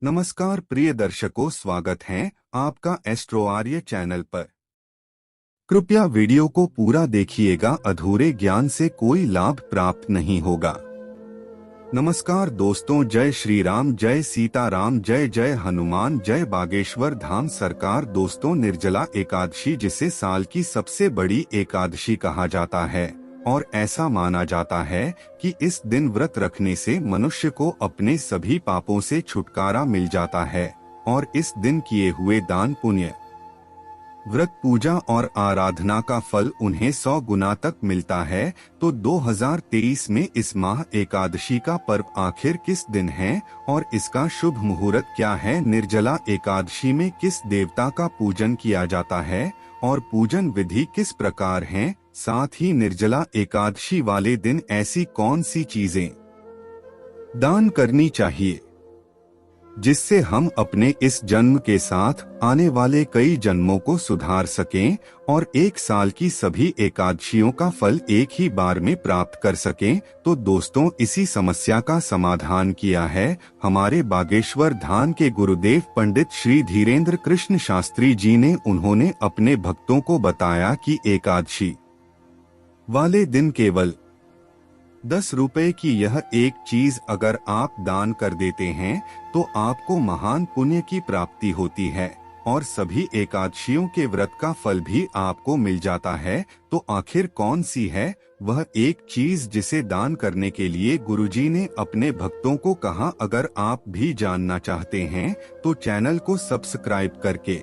नमस्कार प्रिय दर्शकों, स्वागत है आपका एस्ट्रो आर्य चैनल पर। कृपया वीडियो को पूरा देखिएगा, अधूरे ज्ञान से कोई लाभ प्राप्त नहीं होगा। नमस्कार दोस्तों, जय श्री राम, जय सीताराम, जय जय हनुमान, जय बागेश्वर धाम सरकार। दोस्तों, निर्जला एकादशी, जिसे साल की सबसे बड़ी एकादशी कहा जाता है और ऐसा माना जाता है कि इस दिन व्रत रखने से मनुष्य को अपने सभी पापों से छुटकारा मिल जाता है और इस दिन किए हुए दान पुण्य, व्रत, पूजा और आराधना का फल उन्हें 100 गुना तक मिलता है। तो 2023 में इस माह एकादशी का पर्व आखिर किस दिन है और इसका शुभ मुहूर्त क्या है? निर्जला एकादशी में किस देवता का पूजन किया जाता है और पूजन विधि किस प्रकार है? साथ ही निर्जला एकादशी वाले दिन ऐसी कौन सी चीजें दान करनी चाहिए जिससे हम अपने इस जन्म के साथ आने वाले कई जन्मों को सुधार सकें और एक साल की सभी एकादशियों का फल एक ही बार में प्राप्त कर सकें? तो दोस्तों, इसी समस्या का समाधान किया है हमारे बागेश्वर धाम के गुरुदेव पंडित श्री धीरेन्द्र कृष्ण शास्त्री जी ने। उन्होंने अपने भक्तों को बताया कि एकादशी वाले दिन केवल 10 रुपए की यह एक चीज अगर आप दान कर देते हैं तो आपको महान पुण्य की प्राप्ति होती है और सभी एकादशियों के व्रत का फल भी आपको मिल जाता है। तो आखिर कौन सी है वह एक चीज जिसे दान करने के लिए गुरुजी ने अपने भक्तों को कहा? अगर आप भी जानना चाहते हैं तो चैनल को सब्सक्राइब करके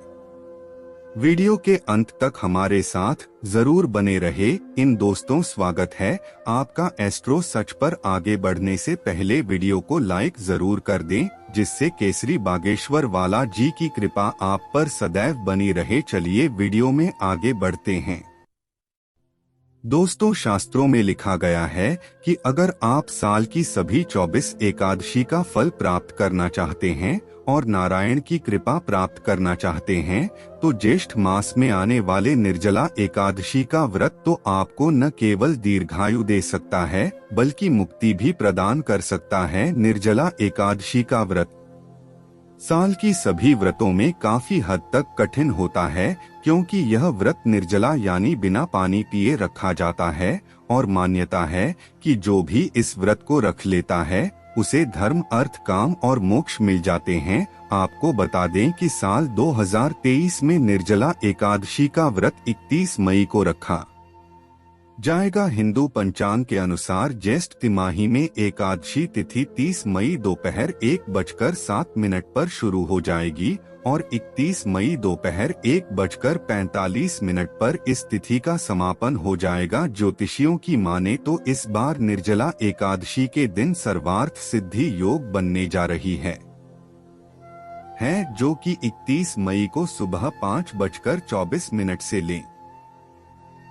वीडियो के अंत तक हमारे साथ जरूर बने रहे। इन दोस्तों, स्वागत है आपका एस्ट्रो सच पर। आगे बढ़ने से पहले वीडियो को लाइक जरूर कर दें, जिससे केसरी बागेश्वर वाला जी की कृपा आप पर सदैव बनी रहे। चलिए वीडियो में आगे बढ़ते हैं। दोस्तों, शास्त्रों में लिखा गया है कि अगर आप साल की सभी 24 एकादशी का फल प्राप्त करना चाहते हैं और नारायण की कृपा प्राप्त करना चाहते हैं तो ज्येष्ठ मास में आने वाले निर्जला एकादशी का व्रत तो आपको न केवल दीर्घायु दे सकता है बल्कि मुक्ति भी प्रदान कर सकता है। निर्जला एकादशी का व्रत साल की सभी व्रतों में काफी हद तक कठिन होता है, क्योंकि यह व्रत निर्जला यानी बिना पानी पिए रखा जाता है और मान्यता है कि जो भी इस व्रत को रख लेता है उसे धर्म, अर्थ, काम और मोक्ष मिल जाते हैं। आपको बता दें कि साल 2023 में निर्जला एकादशी का व्रत 31 मई को रखा जाएगा। हिंदू पंचांग के अनुसार ज्येष्ठ तिमाही में एकादशी तिथि 30 मई दोपहर 1:07 पर शुरू हो जाएगी और 31 मई दोपहर 1:45 पर इस तिथि का समापन हो जाएगा। ज्योतिषियों की माने तो इस बार निर्जला एकादशी के दिन सर्वार्थ सिद्धि योग बनने जा रही है जो कि 31 मई को सुबह 5:24 से लें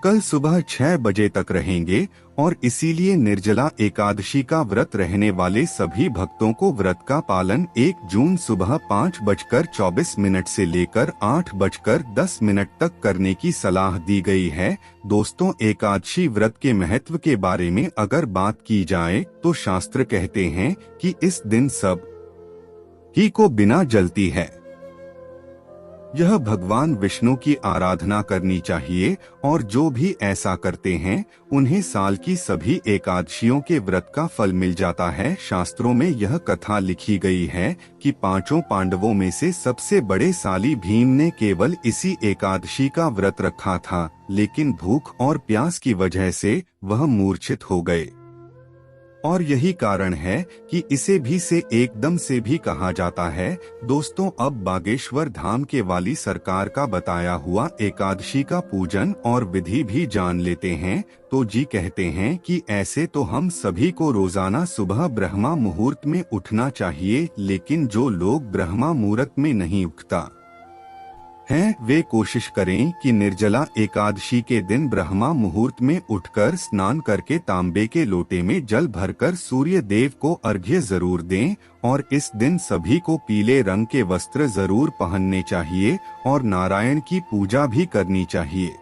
कल सुबह 6 बजे तक रहेंगे और इसीलिए निर्जला एकादशी का व्रत रहने वाले सभी भक्तों को व्रत का पालन 1 जून सुबह 5:24 से लेकर 8:10 तक करने की सलाह दी गई है। दोस्तों, एकादशी व्रत के महत्व के बारे में अगर बात की जाए तो शास्त्र कहते हैं कि इस दिन सब ही को बिना जलती है यह भगवान विष्णु की आराधना करनी चाहिए और जो भी ऐसा करते हैं उन्हें साल की सभी एकादशियों के व्रत का फल मिल जाता है। शास्त्रों में यह कथा लिखी गई है कि 5 पांडवों में से सबसे बड़े साली भीम ने केवल इसी एकादशी का व्रत रखा था, लेकिन भूख और प्यास की वजह से वह मूर्छित हो गए और यही कारण है कि इसे भी से एकदम से भी कहा जाता है। दोस्तों, अब बागेश्वर धाम के वाली सरकार का बताया हुआ एकादशी का पूजन और विधि भी जान लेते हैं। तो जी कहते हैं कि ऐसे तो हम सभी को रोजाना सुबह ब्रह्मा मुहूर्त में उठना चाहिए, लेकिन जो लोग ब्रह्मा मुहूर्त में नहीं उठता हैं वे कोशिश करें कि निर्जला एकादशी के दिन ब्रह्मा मुहूर्त में उठकर स्नान करके तांबे के लोटे में जल भरकर सूर्य देव को अर्घ्य जरूर दें और इस दिन सभी को पीले रंग के वस्त्र जरूर पहनने चाहिए और नारायण की पूजा भी करनी चाहिए।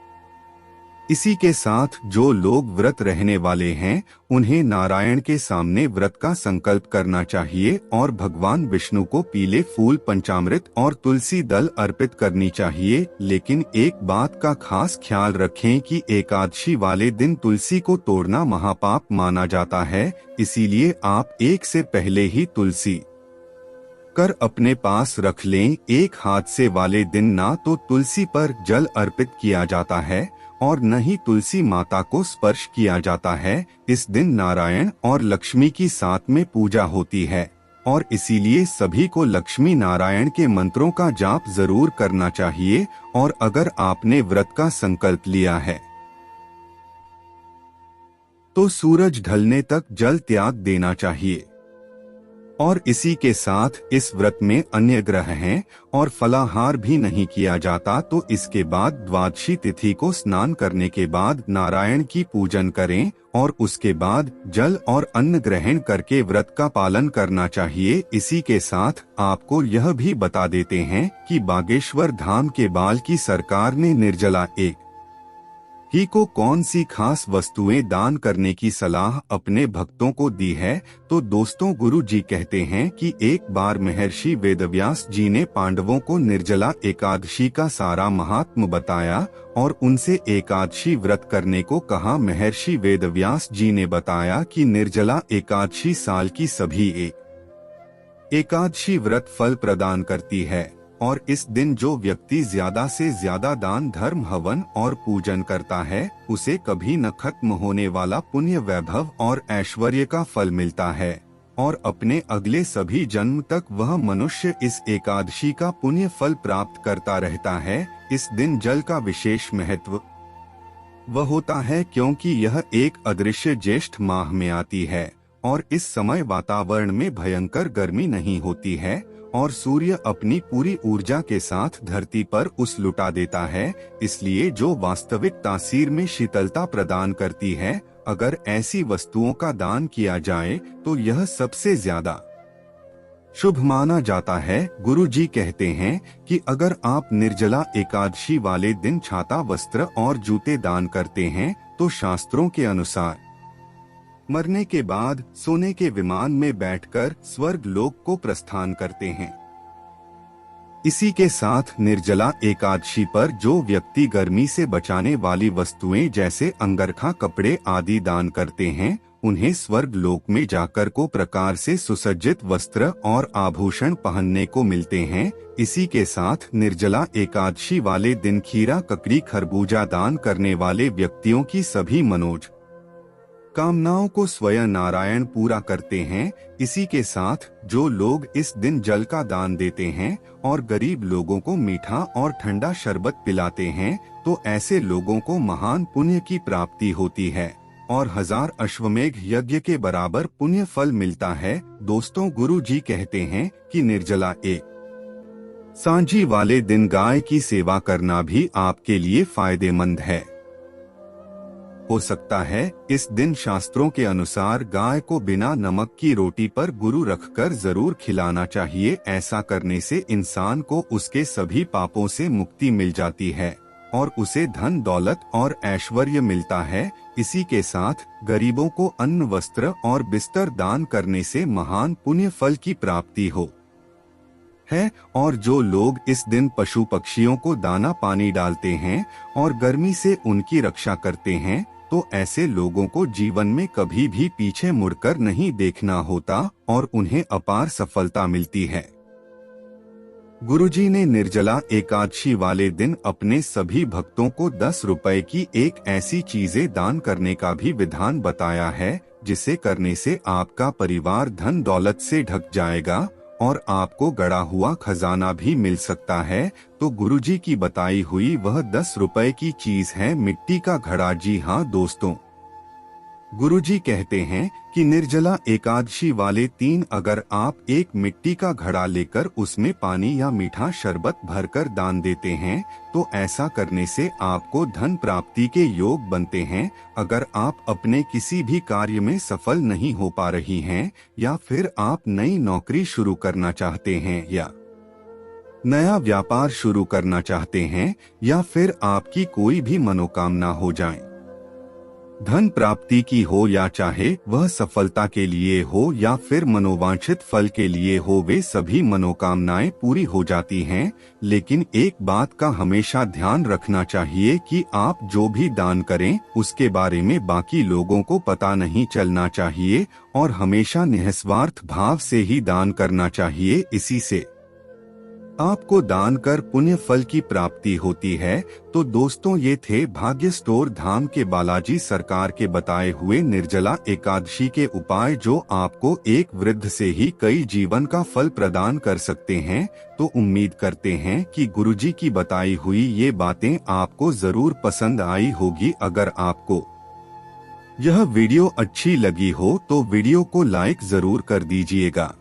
इसी के साथ जो लोग व्रत रहने वाले हैं उन्हें नारायण के सामने व्रत का संकल्प करना चाहिए और भगवान विष्णु को पीले फूल, पंचामृत और तुलसी दल अर्पित करनी चाहिए। लेकिन एक बात का खास ख्याल रखें कि एकादशी वाले दिन तुलसी को तोड़ना महापाप माना जाता है, इसीलिए आप एक से पहले ही तुलसी कर अपने पास रख लें। एक हादसे वाले दिन ना तो तुलसी पर जल अर्पित किया जाता है और न ही तुलसी माता को स्पर्श किया जाता है। इस दिन नारायण और लक्ष्मी की साथ में पूजा होती है और इसीलिए सभी को लक्ष्मी नारायण के मंत्रों का जाप जरूर करना चाहिए। और अगर आपने व्रत का संकल्प लिया है तो सूरज ढलने तक जल त्याग देना चाहिए। और इसी के साथ इस व्रत में अन्य ग्रह हैं और फलाहार भी नहीं किया जाता। तो इसके बाद द्वादशी तिथि को स्नान करने के बाद नारायण की पूजन करें और उसके बाद जल और अन्न ग्रहण करके व्रत का पालन करना चाहिए। इसी के साथ आपको यह भी बता देते हैं कि बागेश्वर धाम के बाल की सरकार ने निर्जला एक ही को कौन सी खास वस्तुएं दान करने की सलाह अपने भक्तों को दी है। तो दोस्तों, गुरु जी कहते हैं कि एक बार महर्षि वेदव्यास जी ने पांडवों को निर्जला एकादशी का सारा महात्म बताया और उनसे एकादशी व्रत करने को कहा। महर्षि वेदव्यास जी ने बताया कि निर्जला एकादशी साल की सभी एकादशी व्रत फल प्रदान करती है और इस दिन जो व्यक्ति ज्यादा से ज्यादा दान, धर्म, हवन और पूजन करता है उसे कभी न खत्म होने वाला पुण्य, वैभव और ऐश्वर्य का फल मिलता है और अपने अगले सभी जन्म तक वह मनुष्य इस एकादशी का पुण्य फल प्राप्त करता रहता है। इस दिन जल का विशेष महत्व वह होता है क्योंकि यह एक अदृश्य ज्येष्ठ माह में आती है और इस समय वातावरण में भयंकर गर्मी नहीं होती है और सूर्य अपनी पूरी ऊर्जा के साथ धरती पर उस लुटा देता है। इसलिए जो वास्तविक तासीर में शीतलता प्रदान करती है, अगर ऐसी वस्तुओं का दान किया जाए तो यह सबसे ज्यादा शुभ माना जाता है। गुरु जी कहते हैं कि अगर आप निर्जला एकादशी वाले दिन छाता, वस्त्र और जूते दान करते हैं तो शास्त्रों के अनुसार मरने के बाद सोने के विमान में बैठकर स्वर्ग लोक को प्रस्थान करते हैं। इसी के साथ निर्जला एकादशी पर जो व्यक्ति गर्मी से बचाने वाली वस्तुएं जैसे अंगरखा, कपड़े आदि दान करते हैं उन्हें स्वर्ग लोक में जाकर को प्रकार से सुसज्जित वस्त्र और आभूषण पहनने को मिलते हैं। इसी के साथ निर्जला एकादशी वाले दिन खीरा, ककड़ी, खरबूजा दान करने वाले व्यक्तियों की सभी मनोज कामनाओं को स्वयं नारायण पूरा करते हैं। इसी के साथ जो लोग इस दिन जल का दान देते हैं और गरीब लोगों को मीठा और ठंडा शरबत पिलाते हैं तो ऐसे लोगों को महान पुण्य की प्राप्ति होती है और 1000 अश्वमेघ यज्ञ के बराबर पुण्य फल मिलता है। दोस्तों, गुरु जी कहते हैं कि निर्जला एक सांझी वाले दिन गाय की सेवा करना भी आपके लिए फायदेमंद है। हो सकता है इस दिन शास्त्रों के अनुसार गाय को बिना नमक की रोटी पर गुरु रखकर जरूर खिलाना चाहिए। ऐसा करने से इंसान को उसके सभी पापों से मुक्ति मिल जाती है और उसे धन, दौलत और ऐश्वर्य मिलता है। इसी के साथ गरीबों को अन्न, वस्त्र और बिस्तर दान करने से महान पुण्य फल की प्राप्ति हो है। और जो लोग इस दिन पशु पक्षियों को दाना पानी डालते हैं और गर्मी से उनकी रक्षा करते हैं तो ऐसे लोगों को जीवन में कभी भी पीछे मुड़कर नहीं देखना होता और उन्हें अपार सफलता मिलती है। गुरुजी ने निर्जला एकादशी वाले दिन अपने सभी भक्तों को 10 रुपए की एक ऐसी चीजें दान करने का भी विधान बताया है जिसे करने से आपका परिवार धन दौलत से ढक जाएगा और आपको गड़ा हुआ खजाना भी मिल सकता है। तो गुरुजी की बताई हुई वह 10 रुपए की चीज है मिट्टी का घड़ा। जी हाँ दोस्तों, गुरुजी कहते हैं कि निर्जला एकादशी वाले दिन अगर आप एक मिट्टी का घड़ा लेकर उसमें पानी या मीठा शरबत भरकर दान देते हैं तो ऐसा करने से आपको धन प्राप्ति के योग बनते हैं। अगर आप अपने किसी भी कार्य में सफल नहीं हो पा रही हैं या फिर आप नई नौकरी शुरू करना चाहते हैं या नया व्यापार शुरू करना चाहते हैं या फिर आपकी कोई भी मनोकामना हो जाए, धन प्राप्ति की हो या चाहे वह सफलता के लिए हो या फिर मनोवांछित फल के लिए हो, वे सभी मनोकामनाएं पूरी हो जाती हैं। लेकिन एक बात का हमेशा ध्यान रखना चाहिए कि आप जो भी दान करें उसके बारे में बाकी लोगों को पता नहीं चलना चाहिए और हमेशा निस्वार्थ भाव से ही दान करना चाहिए। इसी से आपको दान कर पुण्य फल की प्राप्ति होती है। तो दोस्तों, ये थे भाग्य स्टोर धाम के बालाजी सरकार के बताए हुए निर्जला एकादशी के उपाय, जो आपको एक वृद्ध से ही कई जीवन का फल प्रदान कर सकते हैं। तो उम्मीद करते हैं कि गुरुजी की बताई हुई ये बातें आपको जरूर पसंद आई होगी। अगर आपको यह वीडियो अच्छी लगी हो तो वीडियो को लाइक जरूर कर दीजिएगा।